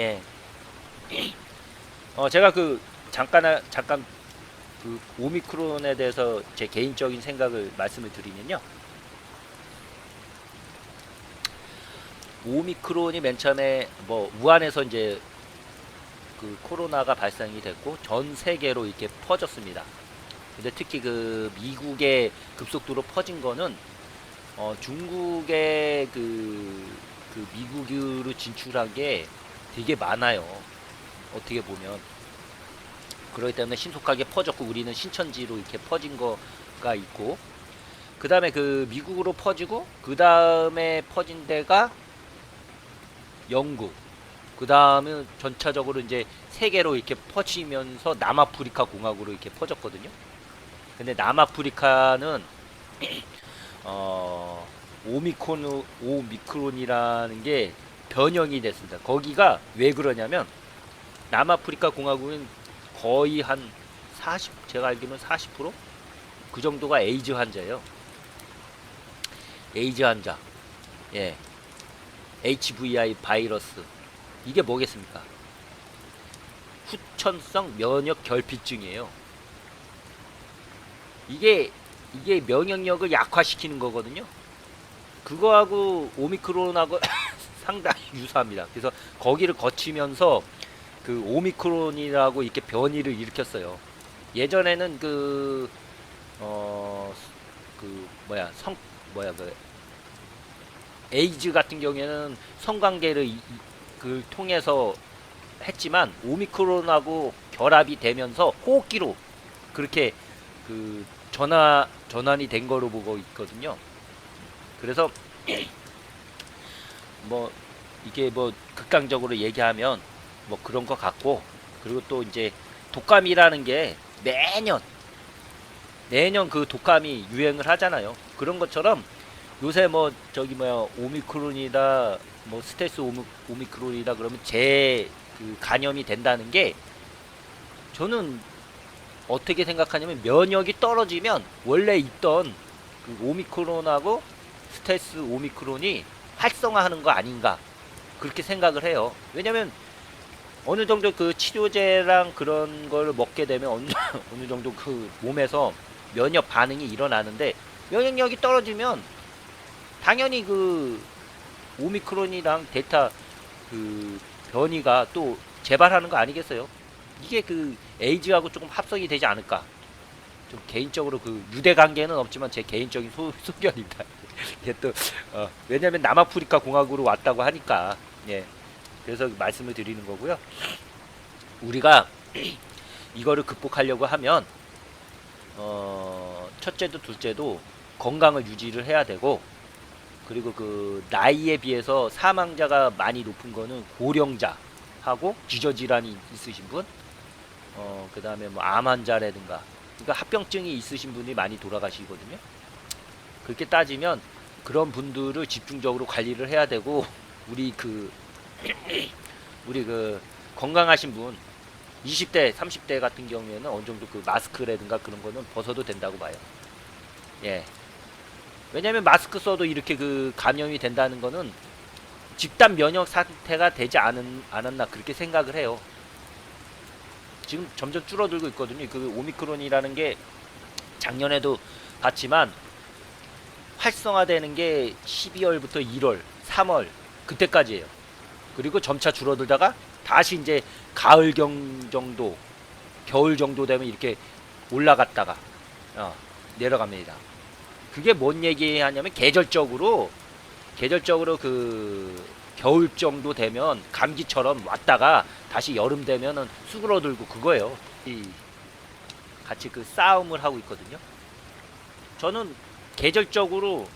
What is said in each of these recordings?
예. 제가 잠깐 그 오미크론에 대해서 제 개인적인 생각을 말씀을 드리면요. 오미크론이 맨 처음에 뭐 우한에서 이제 그 코로나가 발생이 됐고 전 세계로 이렇게 퍼졌습니다. 근데 특히 그 미국에 급속도로 퍼진 거는 중국의 그 미국으로 진출한 게 되게 많아요. 어떻게 보면 그렇기 때문에 신속하게 퍼졌고 우리는 신천지로 이렇게 퍼진 거가 있고 그 다음에 그 미국으로 퍼지고 그 다음에 퍼진 데가 영국 그 다음에 전차적으로 이제 세계로 이렇게 퍼지면서 남아프리카 공화국으로 이렇게 퍼졌거든요. 근데 남아프리카는 오미크론이라는 게 변형이 됐습니다. 거기가 왜 그러냐면 남아프리카 공화국은 거의 한 40, 제가 알기로는 40%? 그 정도가 에이즈 환자예요. 에이즈 환자. 예. HVI 바이러스. 이게 뭐겠습니까? 후천성 면역 결핍증이에요. 이게 면역력을 약화시키는 거거든요. 그거하고 오미크론하고 상당히 유사합니다. 그래서 거기를 거치면서 그 오미크론이라고 이렇게 변이를 일으켰어요. 예전에는 에이즈 같은 경우에는 성관계를 통해서 했지만 오미크론하고 결합이 되면서 호흡기로 그렇게 그 전환이 된 거로 보고 있거든요. 그래서 뭐 이게 뭐 극단적으로 얘기하면 뭐 그런 것 같고 그리고 또 이제 독감이라는 게 내년 그 독감이 유행을 하잖아요. 그런 것처럼 요새 뭐 저기 뭐야 오미크론이다 뭐 스텔스 오미크론이다 그러면 그 감염이 된다는 게 저는 어떻게 생각하냐면 면역이 떨어지면 원래 있던 그 오미크론하고 스텔스 오미크론이 활성화하는 거 아닌가 그렇게 생각을 해요. 왜냐면 어느 정도 그 치료제랑 그런 걸 먹게 되면 어느 정도 그 몸에서 면역 반응이 일어나는데 면역력이 떨어지면 당연히 그 오미크론이랑 델타 그 변이가 또 재발하는 거 아니겠어요? 이게 그 에이즈하고 조금 합성이 되지 않을까? 좀 개인적으로 그 유대 관계는 없지만 제 개인적인 소견입니다. 이게 또 왜냐면 남아프리카 공화국으로 왔다고 하니까 예. 그래서 말씀을 드리는 거고요. 우리가 이거를 극복하려고 하면 첫째도 둘째도 건강을 유지를 해야 되고 그리고 그 나이에 비해서 사망자가 많이 높은 거는 고령자하고 기저질환이 있으신 분, 그 다음에 뭐 암 환자라든가 그러니까 합병증이 있으신 분이 많이 돌아가시거든요. 그렇게 따지면 그런 분들을 집중적으로 관리를 해야 되고 우리 그 건강하신 분 20대 30대 같은 경우에는 어느 정도 그 마스크라든가 그런 거는 벗어도 된다고 봐요. 예. 왜냐면 마스크 써도 이렇게 그 감염이 된다는 거는 집단 면역 상태가 되지 않았나 그렇게 생각을 해요. 지금 점점 줄어들고 있거든요. 그 오미크론이라는 게 작년에도 봤지만 활성화되는 게 12월부터 1월, 3월 그때까지예요. 그리고 점차 줄어들다가 다시 이제 가을경 정도, 겨울 정도 되면 이렇게 올라갔다가 내려갑니다. 그게 뭔 얘기하냐면 계절적으로 그 겨울 정도 되면 감기처럼 왔다가 다시 여름 되면은 수그러들고 그거예요. 같이 그 싸움을 하고 있거든요. 저는 계절적으로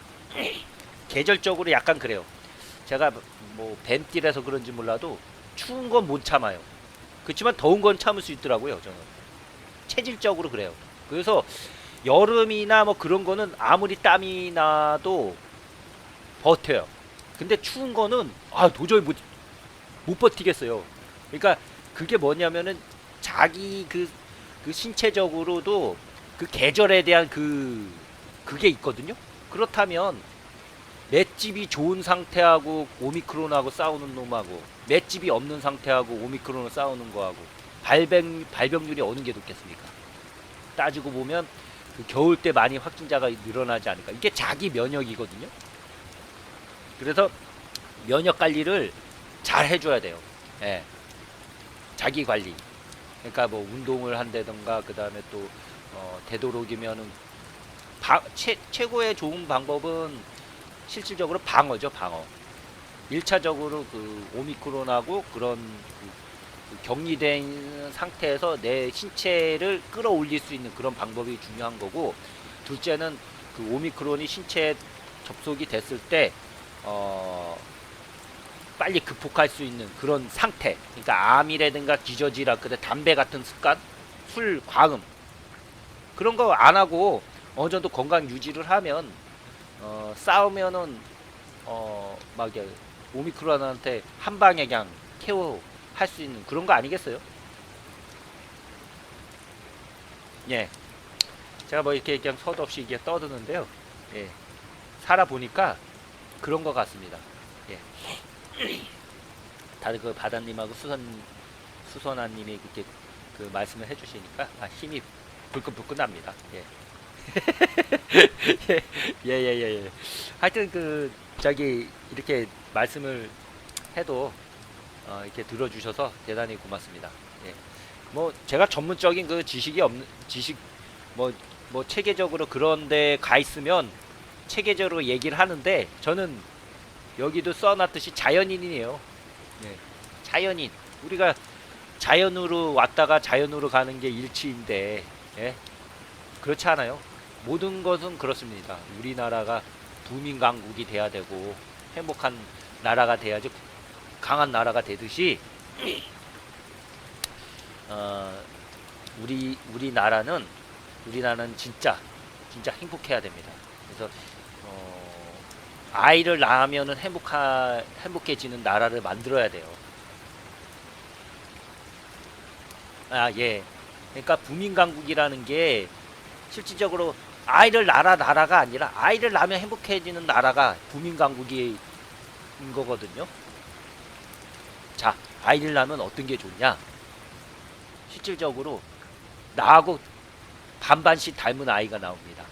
약간 그래요. 제가 뭐 뱀띠라서 그런지 몰라도 추운 건 못 참아요. 그렇지만 더운 건 참을 수 있더라고요. 저는 체질적으로 그래요. 그래서 여름이나 뭐 그런 거는 아무리 땀이 나도 버텨요. 근데 추운 거는 도저히 못 버티겠어요. 그러니까 그게 뭐냐면은 자기 그 신체적으로도 그 계절에 대한 그게 있거든요. 그렇다면 맷집이 좋은 상태하고 오미크론하고 싸우는 놈하고 맷집이 없는 상태하고 오미크론을 싸우는 거하고 발병률이 어느 게 높겠습니까? 따지고 보면 그 겨울 때 많이 확진자가 늘어나지 않을까. 이게 자기 면역이거든요. 그래서 면역 관리를 잘 해줘야 돼요. 예. 자기 관리. 그러니까 뭐 운동을 한다던가 그 다음에 또 되도록이면은 최고의 좋은 방법은 실질적으로 방어죠. 방어. 1차적으로 그 오미크론하고 그런 그 격리된 상태에서 내 신체를 끌어올릴 수 있는 그런 방법이 중요한 거고, 둘째는 그 오미크론이 신체에 접속이 됐을 때 빨리 극복할 수 있는 그런 상태. 그러니까 암이라든가 기저질환, 그다음 담배 같은 습관, 술, 과음 그런 거 안 하고 어느 정도 건강 유지를 하면 싸우면은 막 오미크론한테 한 방에 그냥 KO 할 수 있는 그런 거 아니겠어요? 예. 제가 뭐 이렇게 그냥 서도 없이 이게 떠드는데요. 예. 살아보니까 그런 것 같습니다. 예. 다들 그 바다님하고 수선아님이 그렇게 그 말씀을 해주시니까 힘이 불끈불끈 납니다. 예. 예. 하여튼 그 저기 이렇게 말씀을 해도 이렇게 들어주셔서 대단히 고맙습니다. 예. 뭐 제가 전문적인 그 지식이 없는 지식 뭐 체계적으로 그런데 가 있으면 체계적으로 얘기를 하는데 저는 여기도 써놨듯이 자연인이에요. 예. 자연인. 우리가 자연으로 왔다가 자연으로 가는 게 일치인데, 예? 그렇지 않아요? 모든 것은 그렇습니다. 우리나라가 부민강국이 돼야 되고 행복한 나라가 돼야지 강한 나라가 되듯이 우리나라는 진짜 행복해야 됩니다. 그래서 아이를 낳으면은 행복해지는 나라를 만들어야 돼요. 예. 그러니까 부민강국이라는 게 실질적으로 아이를 낳아라 나라가 아니라 아이를 낳으면 행복해지는 나라가 부민강국인 거거든요. 자, 아이를 낳으면 어떤 게 좋냐? 실질적으로 나하고 반반씩 닮은 아이가 나옵니다.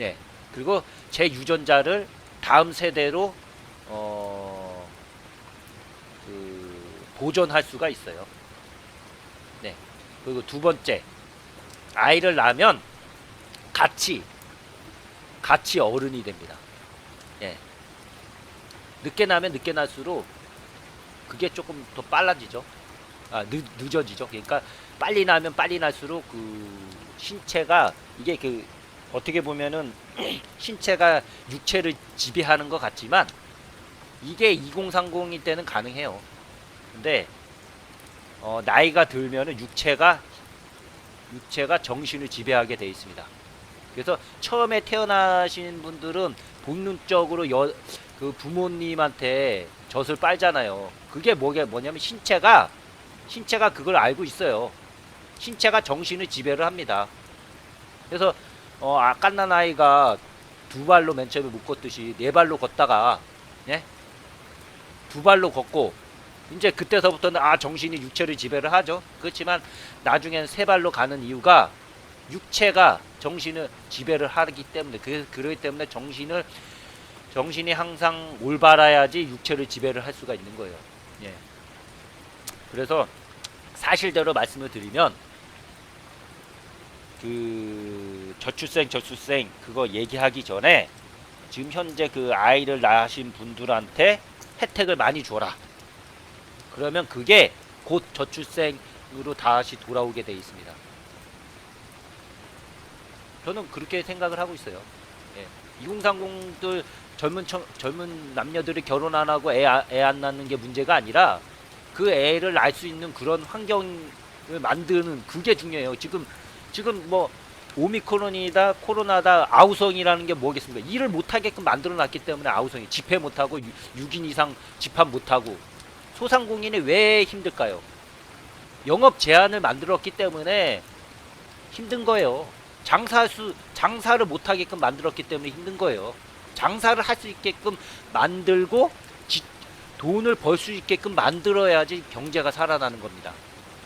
예. 그리고 제 유전자를 다음 세대로 보존할 수가 있어요. 네. 그리고 두 번째, 아이를 낳으면 같이 어른이 됩니다. 예. 늦게 나면 늦게 날수록 그게 조금 더 빨라지죠. 늦어지죠. 그러니까 빨리 나면 빨리 날수록 그 신체가 이게 그 어떻게 보면은 신체가 육체를 지배하는 것 같지만 이게 2030일 때는 가능해요. 근데 나이가 들면은 육체가 정신을 지배하게 되어 있습니다. 그래서 처음에 태어나신 분들은 본능적으로 그 부모님한테 젖을 빨잖아요. 그게 뭐냐면 신체가 그걸 알고 있어요. 신체가 정신을 지배를 합니다. 그래서 갓난 아이가 두 발로 맨 처음에 못 걷듯이 네 발로 걷다가, 예? 두 발로 걷고 이제 그때서부터는 정신이 육체를 지배를 하죠. 그렇지만 나중에는 세 발로 가는 이유가 육체가 정신을 지배를 하기 때문에, 그러기 때문에 정신이 항상 올바라야지 육체를 지배를 할 수가 있는 거예요. 예. 그래서 사실대로 말씀을 드리면 그 저출생 그거 얘기하기 전에 지금 현재 그 아이를 낳으신 분들한테 혜택을 많이 줘라. 그러면 그게 곧 저출생으로 다시 돌아오게 돼 있습니다. 저는 그렇게 생각을 하고 있어요. 예. 2030들 젊은 남녀들이 결혼 안 하고 애 안 낳는 게 문제가 아니라 그 애를 낳을 수 있는 그런 환경을 만드는 그게 중요해요. 지금 뭐 오미크론이다 코로나다 아우성이라는 게 뭐겠습니까? 일을 못하게끔 만들어놨기 때문에 아우성이 집회 못하고 6인 이상 집합 못하고 소상공인이 왜 힘들까요? 영업 제한을 만들었기 때문에 힘든 거예요. 장사를 못하게끔 만들었기 때문에 힘든 거예요. 장사를 할 수 있게끔 만들고 돈을 벌 수 있게끔 만들어야지 경제가 살아나는 겁니다.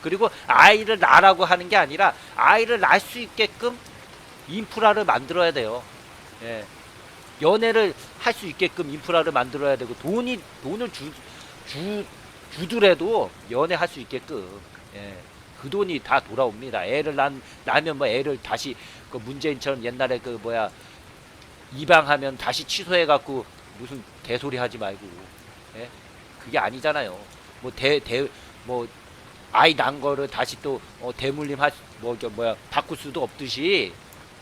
그리고 아이를 낳으라고 하는 게 아니라 아이를 낳을 수 있게끔 인프라를 만들어야 돼요. 예. 연애를 할 수 있게끔 인프라를 만들어야 되고 돈을 주더라도 연애할 수 있게끔 예. 그 돈이 다 돌아옵니다. 애를 낳으면 뭐 애를 다시 그 문재인처럼 옛날에 그 뭐야 입양하면 다시 취소해 갖고 무슨 개소리 하지 말고 예? 그게 아니잖아요. 뭐 아이 낳은 거를 다시 또 대물림 뭐야 바꿀 수도 없듯이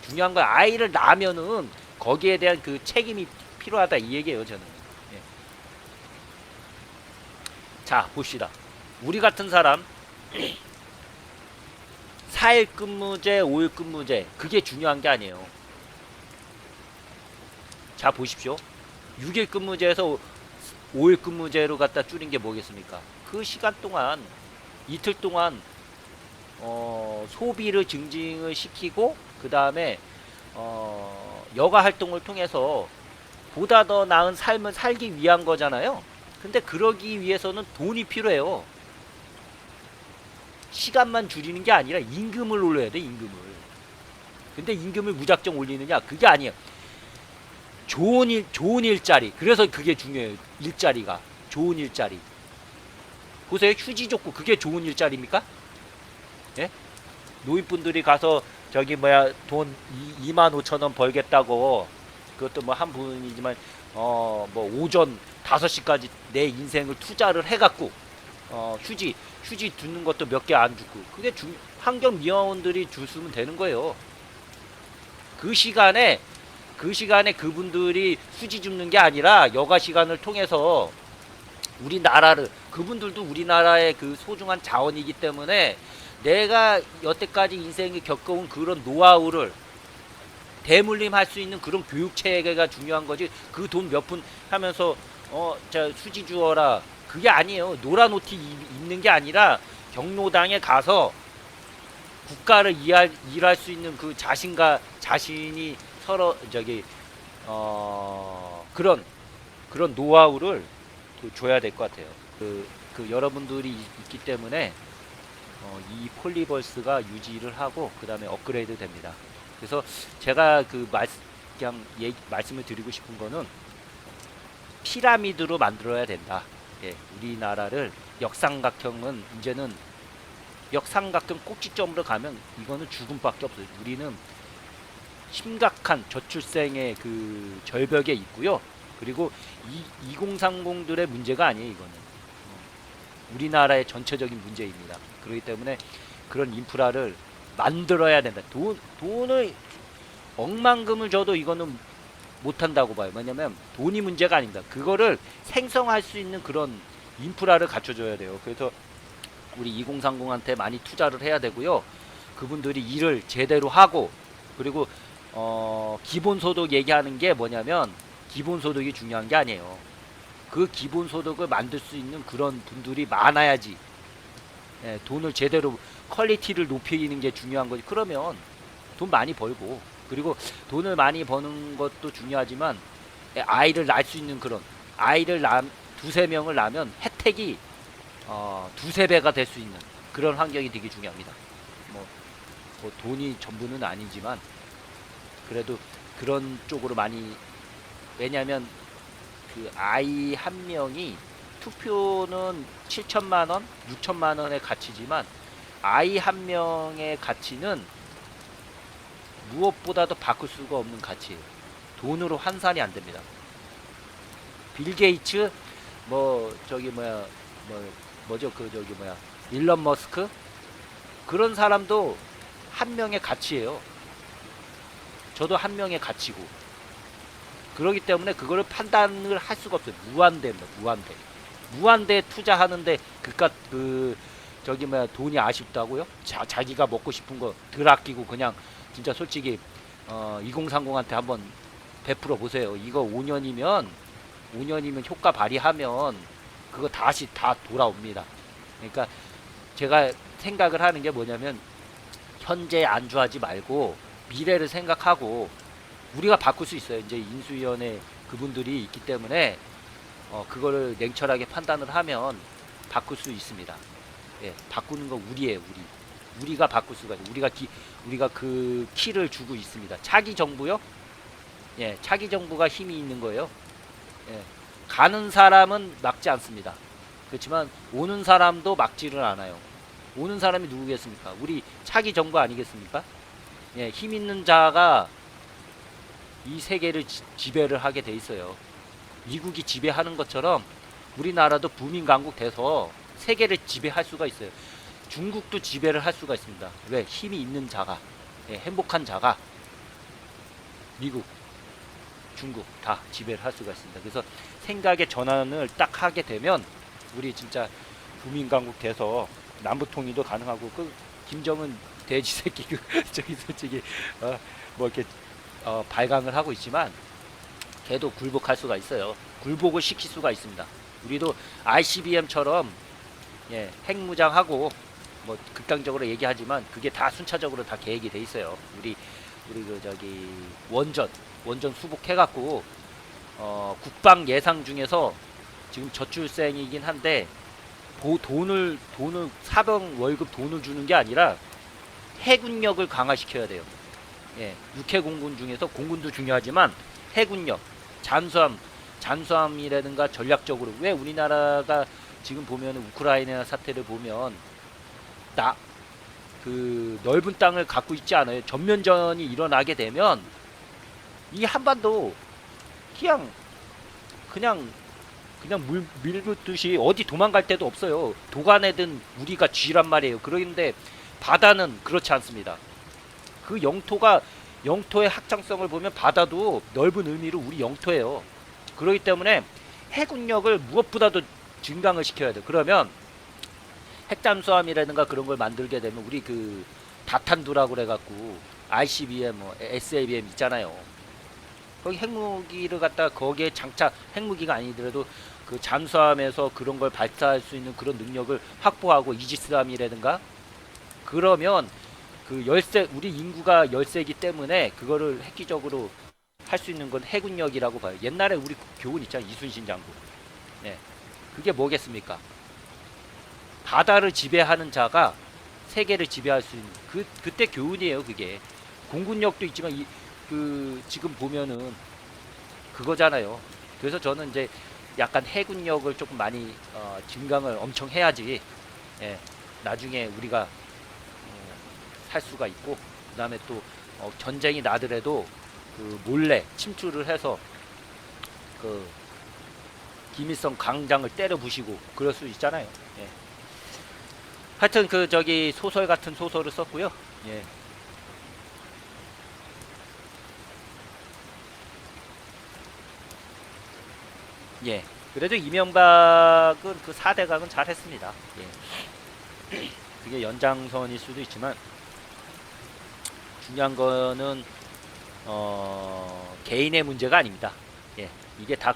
중요한 건 아이를 낳으면은 거기에 대한 그 책임이 필요하다 이 얘기예요 저는. 예. 자 봅시다. 우리 같은 사람 4일 근무제 5일 근무제 그게 중요한 게 아니에요. 자 보십시오. 6일 근무제에서 5일 근무제로 갖다 줄인 게 뭐겠습니까? 그 시간 동안 이틀 동안 소비를 증진을 시키고 그 다음에 여가 활동을 통해서 보다 더 나은 삶을 살기 위한 거잖아요. 근데 그러기 위해서는 돈이 필요해요. 시간만 줄이는 게 아니라 임금을 올려야 돼 임금을. 근데 임금을 무작정 올리느냐 그게 아니에요. 좋은 일자리. 그래서 그게 중요해요. 일자리가 좋은 일자리. 보세요. 휴지 좋고 그게 좋은 일자리입니까? 예? 노인분들이 가서 저기 뭐야 돈 25,000원 벌겠다고 그것도 뭐 한 분이지만 뭐 오전 5시까지 내 인생을 투자를 해갖고 휴지 주는 것도 몇 개 안 주고 그게 환경미화원들이 줬으면 되는 거예요. 그 시간에 그분들이 휴지 줍는 게 아니라 여가 시간을 통해서 우리나라를 그분들도 우리나라의 그 소중한 자원이기 때문에 내가 여태까지 인생에 겪어온 그런 노하우를 대물림할 수 있는 그런 교육 체계가 중요한 거지. 그 돈 몇 푼 하면서 자 수지 주어라 그게 아니에요. 노란 옷이 입는 게 아니라 경로당에 가서 국가를 일할 수 있는 그 자신이 서로 저기 그런 노하우를 줘야 될 것 같아요. 그 여러분들이 있기 때문에 이 폴리버스가 유지를 하고 그 다음에 업그레이드 됩니다. 그래서 제가 그냥 말씀을 드리고 싶은 거는 피라미드로 만들어야 된다. 예, 우리나라를 역삼각형은 이제는 역삼각형 꼭지점으로 가면 이거는 죽음밖에 없어요. 우리는 심각한 저출생의 그 절벽에 있고요. 그리고 2030들의 문제가 아니에요. 이거는 우리나라의 전체적인 문제입니다. 그렇기 때문에 그런 인프라를 만들어야 된다. 돈을 억만금을 줘도 이거는 못한다고 봐요. 왜냐면 돈이 문제가 아닙니다. 그거를 생성할 수 있는 그런 인프라를 갖춰줘야 돼요. 그래서 우리 2030한테 많이 투자를 해야 되고요. 그분들이 일을 제대로 하고 그리고 기본소득 얘기하는 게 뭐냐면 기본소득이 중요한 게 아니에요. 그 기본소득을 만들 수 있는 그런 분들이 많아야지 예, 돈을 제대로 퀄리티를 높이는 게 중요한 거지. 그러면 돈 많이 벌고 그리고 돈을 많이 버는 것도 중요하지만 아이를 낳을 수 있는 그런 아이를 두세 명을 낳으면 혜택이 두세 배가 될 수 있는 그런 환경이 되게 중요합니다. 뭐 돈이 전부는 아니지만 그래도 그런 쪽으로 많이 왜냐하면 그 아이 한 명이 투표는 7천만원, 6천만원의 가치지만 아이 한 명의 가치는 무엇보다도 바꿀 수가 없는 가치예요. 돈으로 환산이 안 됩니다. 빌 게이츠 일론 머스크 그런 사람도 한 명의 가치예요. 저도 한 명의 가치고 그러기 때문에 그거를 판단을 할 수가 없어요. 무한대입니다. 무한대 투자하는데 돈이 아쉽다고요? 자기가 먹고 싶은 거 덜 아끼고 그냥 진짜 솔직히 2030한테 한번 베풀어 보세요. 이거 5년이면 효과 발휘하면 그거 다시 다 돌아옵니다. 그러니까 제가 생각을 하는 게 뭐냐면 현재 안주하지 말고 미래를 생각하고 우리가 바꿀 수 있어요. 이제 인수위원회 그분들이 있기 때문에 그거를 냉철하게 판단을 하면 바꿀 수 있습니다. 예, 바꾸는 건 우리예요, 우리가 바꿀 수가 있어요. 우리가 그 키를 주고 있습니다. 차기 정부요? 예, 차기 정부가 힘이 있는 거예요. 예, 가는 사람은 막지 않습니다. 그렇지만 오는 사람도 막지를 않아요. 오는 사람이 누구겠습니까? 우리 차기 정부 아니겠습니까? 예, 힘 있는 자가 이 세계를 지배를 하게 돼 있어요. 미국이 지배하는 것처럼 우리나라도 부민 강국 돼서 세계를 지배할 수가 있어요. 중국도 지배를 할 수가 있습니다. 왜? 힘이 있는 자가, 예, 행복한 자가 미국, 중국 다 지배를 할 수가 있습니다. 그래서 생각의 전환을 딱 하게 되면 우리 진짜 부민 강국 돼서 남북 통일도 가능하고, 그 김정은 돼지 새끼 저기 솔직히 뭐 이렇게 발광을 하고 있지만 걔도 굴복할 수가 있어요. 굴복을 시킬 수가 있습니다. 우리도 ICBM처럼 예, 핵무장하고 뭐 극단적으로 얘기하지만 그게 다 순차적으로 다 계획이 돼 있어요. 우리 그 저기 원전 수복해갖고 국방 예상 중에서 지금 저출생이긴 한데 돈을 사병 월급 돈을 주는 게 아니라 해군력을 강화시켜야 돼요. 예, 육해 공군 중에서 공군도 중요하지만 해군력, 잠수함이라든가 전략적으로, 왜 우리나라가 지금 보면 우크라이나 사태를 보면 그 넓은 땅을 갖고 있지 않아요. 전면전이 일어나게 되면 이 한반도 그냥 밀붙듯이 어디 도망갈 데도 없어요. 도가내든 우리가 쥐란 말이에요. 그런데 바다는 그렇지 않습니다. 그 영토의 확장성을 보면 바다도 넓은 의미로 우리 영토예요. 그렇기 때문에 해군력을 무엇보다도 증강을 시켜야 돼요. 그러면 핵잠수함이라든가 그런 걸 만들게 되면 우리 그 다탄두라고 그래갖고 ICBM, 뭐 SABM 있잖아요. 거기 핵무기를 갖다 거기에 장착, 핵무기가 아니더라도 그 잠수함에서 그런 걸 발사할 수 있는 그런 능력을 확보하고, 이지스함이라든가, 그러면 그 우리 인구가 열세이기 때문에 그거를 획기적으로 할 수 있는 건 해군력이라고 봐요. 옛날에 우리 교훈 있잖아요. 이순신 장군. 예. 그게 뭐겠습니까? 바다를 지배하는 자가 세계를 지배할 수 있는 그때 교훈이에요. 그게 공군력도 있지만 지금 보면은 그거잖아요. 그래서 저는 이제 약간 해군력을 조금 많이 증강을 엄청 해야지, 예, 나중에 우리가 살 수가 있고, 그 다음에 또 전쟁이 나더라도 그 몰래 침투를 해서 그 김일성 광장을 때려 부시고 그럴 수 있잖아요. 예. 하여튼 그 저기 소설 같은 소설을 썼고요. 예. 예. 그래도 이명박은 그 4대강은 잘했습니다. 예. 그게 연장선일 수도 있지만 중요한 거는 개인의 문제가 아닙니다. 예. 이게 다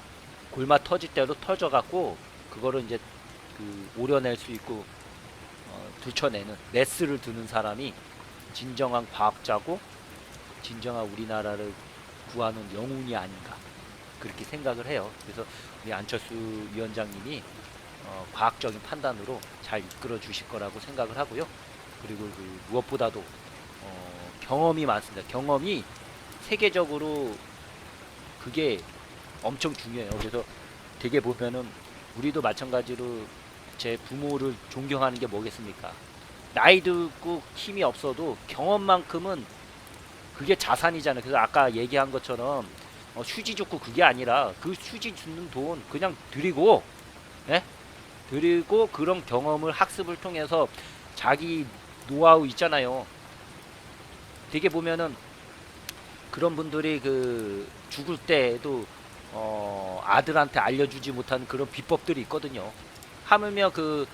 골마 터질 대로 터져갖고 그거를 이제 그 오려낼 수 있고 들춰내는, 메스를 드는 사람이 진정한 과학자고 진정한 우리나라를 구하는 영웅이 아닌가, 그렇게 생각을 해요. 그래서 우리 안철수 위원장님이 과학적인 판단으로 잘 이끌어 주실 거라고 생각을 하고요. 그리고 그 무엇보다도 경험이 많습니다. 경험이 세계적으로 그게 엄청 중요해요. 그래서 되게 보면은 우리도 마찬가지로 제 부모를 존경하는 게 뭐겠습니까? 나이도 있고 힘이 없어도 경험만큼은 그게 자산이잖아요. 그래서 아까 얘기한 것처럼 휴지 줬고 그게 아니라 그 휴지 주는 돈 그냥 드리고, 예? 드리고 그런 경험을 학습을 통해서 자기 노하우 있잖아요. 되게 보면은 그런 분들이 그 죽을 때에도 아들한테 알려주지 못하는 그런 비법들이 있거든요. 하물며 그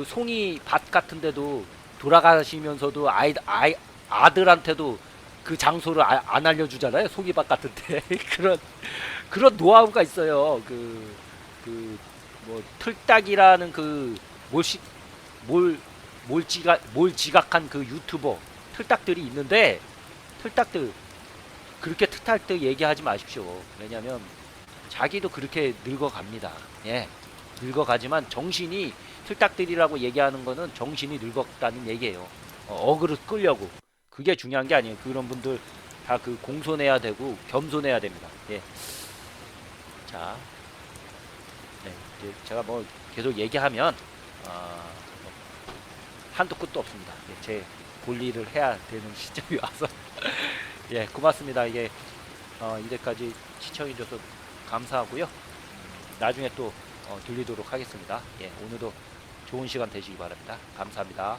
송이 밭 같은데도 돌아가시면서도 아들한테도 그 장소를 안 알려주잖아요. 송이밭 같은데 그런 노하우가 있어요. 뭐 틀딱이라는 그 뭘 지각한 그 유튜버 틀딱들이 있는데, 틀딱들 그렇게 특탈듯 얘기하지 마십시오. 왜냐면 자기도 그렇게 늙어갑니다. 예, 늙어가지만 정신이 틀딱들이라고 얘기하는 거는 정신이 늙었다는 얘기예요. 어그로 끌려고. 그게 중요한 게 아니에요. 그런 분들 다 그 공손해야 되고 겸손해야 됩니다. 예. 자, 네, 이제 제가 뭐 계속 얘기하면 뭐 한도 끝도 없습니다. 예, 제 볼일을 해야 되는 시점이 와서 예, 고맙습니다. 이게 이제까지 시청해줘서 감사하고요. 나중에 또 들리도록 하겠습니다. 예, 오늘도 좋은 시간 되시기 바랍니다. 감사합니다.